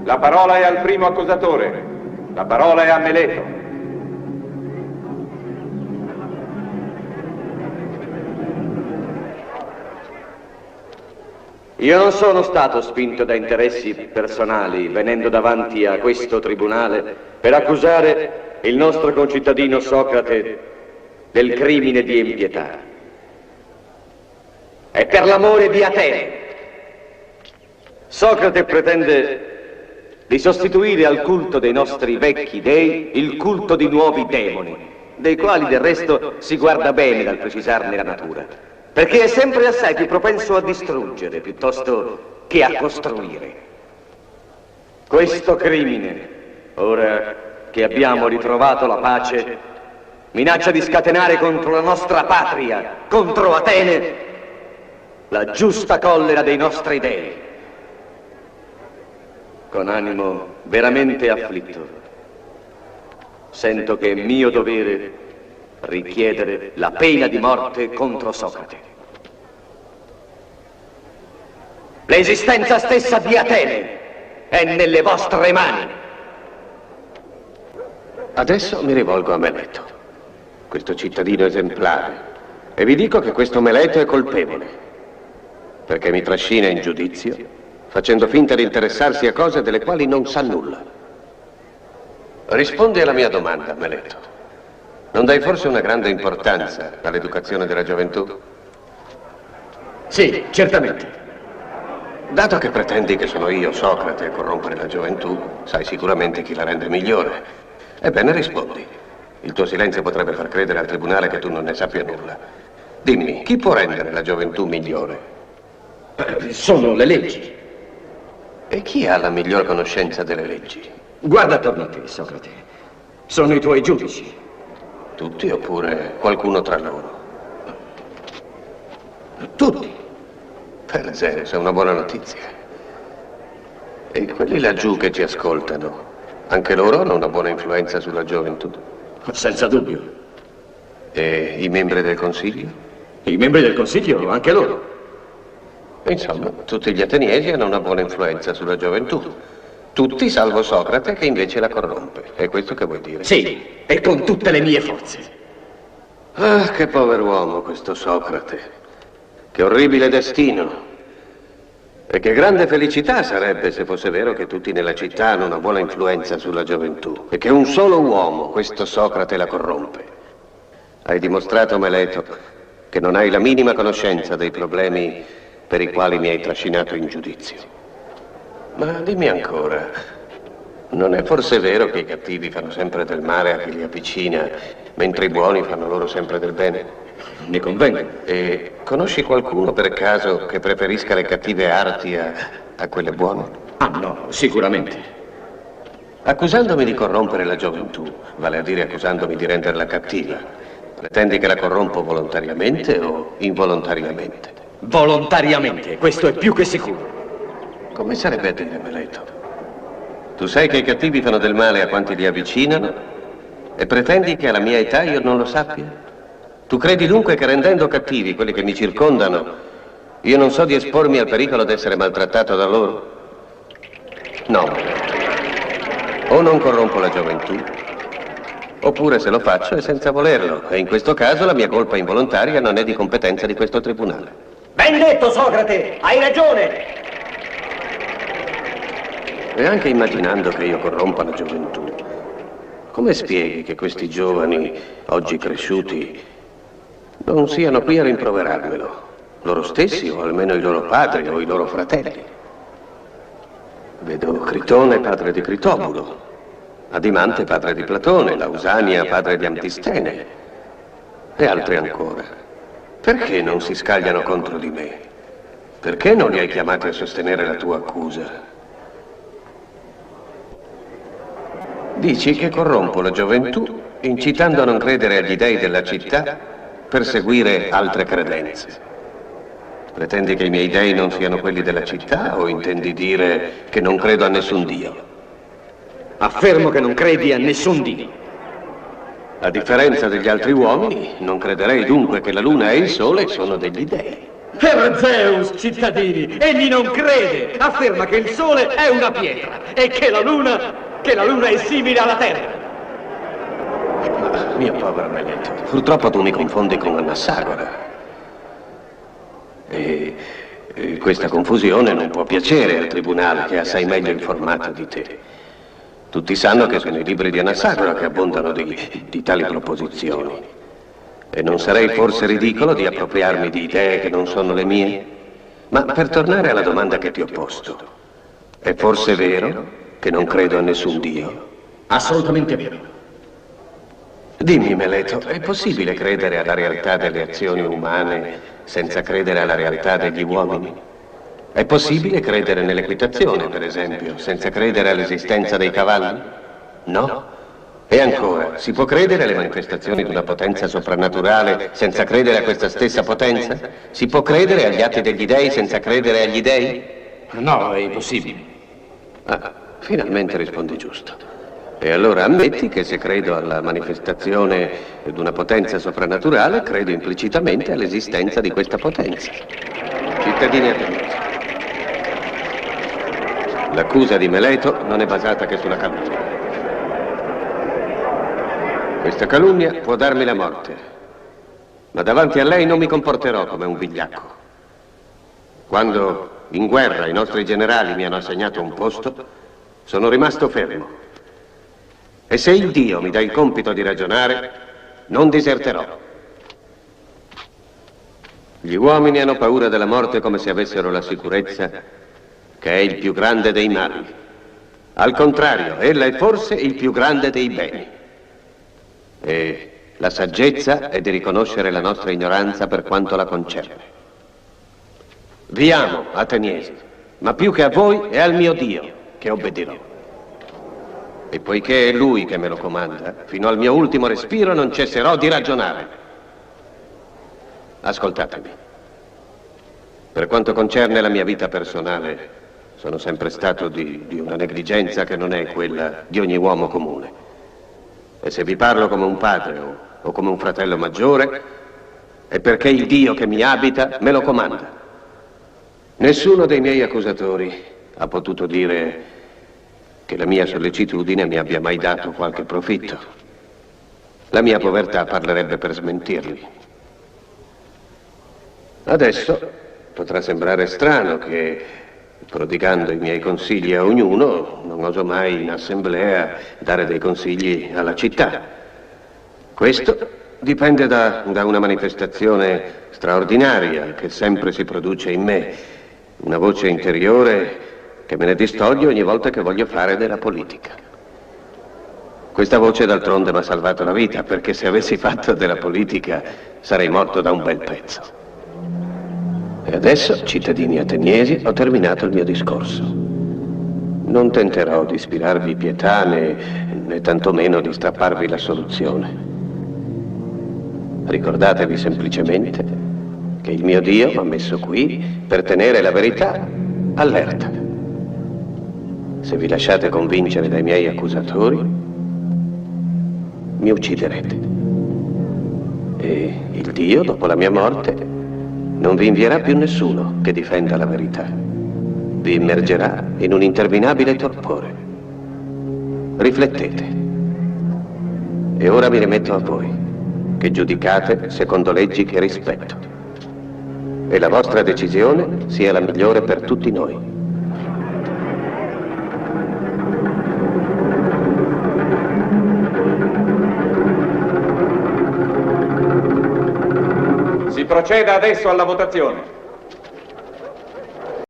La parola è al primo accusatore. La parola è a Meleto. Io non sono stato spinto da interessi personali venendo davanti a questo tribunale per accusare il nostro concittadino Socrate del crimine di impietà. È per l'amore di Atene. Socrate pretende di sostituire al culto dei nostri vecchi dei il culto di nuovi demoni, dei quali del resto si guarda bene dal precisarne la natura. Perché è sempre assai più propenso a distruggere piuttosto che a costruire. Questo crimine, ora che abbiamo ritrovato la pace, minaccia di scatenare contro la nostra patria, contro Atene, la giusta collera dei nostri dei. Con animo veramente afflitto, sento che è mio dovere richiedere la pena di morte contro Socrate. L'esistenza stessa di Atene è nelle vostre mani. Adesso mi rivolgo a Meleto, questo cittadino esemplare, e vi dico che questo Meleto è colpevole, perché mi trascina in giudizio, facendo finta di interessarsi a cose delle quali non sa nulla. Rispondi alla mia domanda, Meleto. Non dai forse una grande importanza all'educazione della gioventù? Sì, certamente. Dato che pretendi che sono io, Socrate, a corrompere la gioventù, sai sicuramente chi la rende migliore. Ebbene, rispondi. Il tuo silenzio potrebbe far credere al tribunale che tu non ne sappia nulla. Dimmi, chi può rendere la gioventù migliore? Sono le leggi. E chi ha la miglior conoscenza delle leggi? Guarda attorno a te, Socrate. Sono i tuoi giudici. Tutti oppure qualcuno tra loro? Tutti. Per Zeus, è una buona notizia. E quelli laggiù che ci ascoltano, anche loro hanno una buona influenza sulla gioventù? Senza dubbio. E i membri del Consiglio? I membri del Consiglio, anche loro. Insomma, tutti gli ateniesi hanno una buona influenza sulla gioventù. Tutti salvo Socrate che invece la corrompe. È questo che vuoi dire? Sì, e con tutte le mie forze. Ah, che pover'uomo questo Socrate. Che orribile destino. E che grande felicità sarebbe se fosse vero che tutti nella città hanno una buona influenza sulla gioventù e che un solo uomo, questo Socrate, la corrompe. Hai dimostrato, Meleto, che non hai la minima conoscenza dei problemi per i quali mi hai trascinato in giudizio. Ma dimmi ancora, non è forse vero che i cattivi fanno sempre del male a chi li avvicina, mentre i buoni fanno loro sempre del bene? Mi convengo. E conosci qualcuno per caso che preferisca le cattive arti a quelle buone? Ah no, sicuramente. Accusandomi di corrompere la gioventù, vale a dire accusandomi di renderla cattiva, pretendi che la corrompo volontariamente o involontariamente? Volontariamente, questo è più che sicuro. Come sarebbe a dire, Meleto? Tu sai che i cattivi fanno del male a quanti li avvicinano e pretendi che alla mia età io non lo sappia? Tu credi dunque che rendendo cattivi quelli che mi circondano, io non so di espormi al pericolo di essere maltrattato da loro? No, Meleto. O non corrompo la gioventù, oppure se lo faccio è senza volerlo, e in questo caso la mia colpa involontaria non è di competenza di questo tribunale. Ben detto, Socrate, hai ragione! E anche immaginando che io corrompa la gioventù, come spieghi che questi giovani, oggi cresciuti, non siano qui a rimproverarmelo? Loro stessi, o almeno i loro padri, o i loro fratelli. Vedo Critone, padre di Critobulo, Adimante, padre di Platone, Lausania, padre di Antistene, e altri ancora. Perché non si scagliano contro di me? Perché non li hai chiamati a sostenere la tua accusa? Dici che corrompo la gioventù, incitando a non credere agli dei della città per seguire altre credenze. Pretendi che i miei dei non siano quelli della città o intendi dire che non credo a nessun Dio? Affermo che non credi a nessun Dio. A differenza degli altri uomini, non crederei dunque che la luna e il sole sono degli dei. Per Zeus, cittadini, egli non crede. Afferma che il sole è una pietra e che la luna è simile alla terra. Mio povero Meleto, purtroppo tu mi confondi con Anassagora. E questa confusione non può piacere al tribunale, che è assai meglio informato di te. Tutti sanno che sono i libri di Anassagora che abbondano di tali proposizioni. E non sarei forse ridicolo di appropriarmi di idee che non sono le mie? Ma per tornare alla domanda che ti ho posto, è forse vero che non credo a nessun Dio? Assolutamente vero. Dimmi, Meleto, è possibile credere alla realtà delle azioni umane senza credere alla realtà degli uomini? È possibile credere nell'equitazione, per esempio, senza credere all'esistenza dei cavalli? No? E ancora, si può credere alle manifestazioni di una potenza soprannaturale senza credere a questa stessa potenza? Si può credere agli atti degli dei senza credere agli dei? No, è impossibile. Ah, finalmente rispondi giusto. E allora ammetti che se credo alla manifestazione di una potenza soprannaturale, credo implicitamente all'esistenza di questa potenza. Cittadini ateniesi, l'accusa di Meleto non è basata che sulla calunnia. Questa calunnia può darmi la morte, ma davanti a lei non mi comporterò come un vigliacco. Quando in guerra i nostri generali mi hanno assegnato un posto, sono rimasto fermo. E se il Dio mi dà il compito di ragionare, non diserterò. Gli uomini hanno paura della morte come se avessero la sicurezza che è il più grande dei mali. Al contrario, ella è forse il più grande dei beni. E la saggezza è di riconoscere la nostra ignoranza per quanto la concerne. Vi amo, ateniesi, ma più che a voi è al mio Dio che obbedirò. E poiché è Lui che me lo comanda, fino al mio ultimo respiro non cesserò di ragionare. Ascoltatemi. Per quanto concerne la mia vita personale, sono sempre stato di una negligenza che non è quella di ogni uomo comune. E se vi parlo come un padre o come un fratello maggiore, è perché il Dio che mi abita me lo comanda. Nessuno dei miei accusatori ha potuto dire che la mia sollecitudine mi abbia mai dato qualche profitto. La mia povertà parlerebbe per smentirli. Adesso potrà sembrare strano che, prodigando i miei consigli a ognuno, non oso mai in assemblea dare dei consigli alla città. Questo dipende da una manifestazione straordinaria che sempre si produce in me, una voce interiore che me ne distoglie ogni volta che voglio fare della politica. Questa voce d'altronde mi ha salvato la vita, perché se avessi fatto della politica sarei morto da un bel pezzo. E adesso, cittadini ateniesi, ho terminato il mio discorso. Non tenterò di ispirarvi pietà né tantomeno di strapparvi la soluzione. Ricordatevi semplicemente che il mio Dio mi ha messo qui per tenere la verità allerta. Se vi lasciate convincere dai miei accusatori, mi ucciderete. E il Dio, dopo la mia morte, non vi invierà più nessuno che difenda la verità. Vi immergerà in un interminabile torpore. Riflettete. E ora mi rimetto a voi, che giudicate secondo leggi che rispetto. E la vostra decisione sia la migliore per tutti noi. Si proceda adesso alla votazione.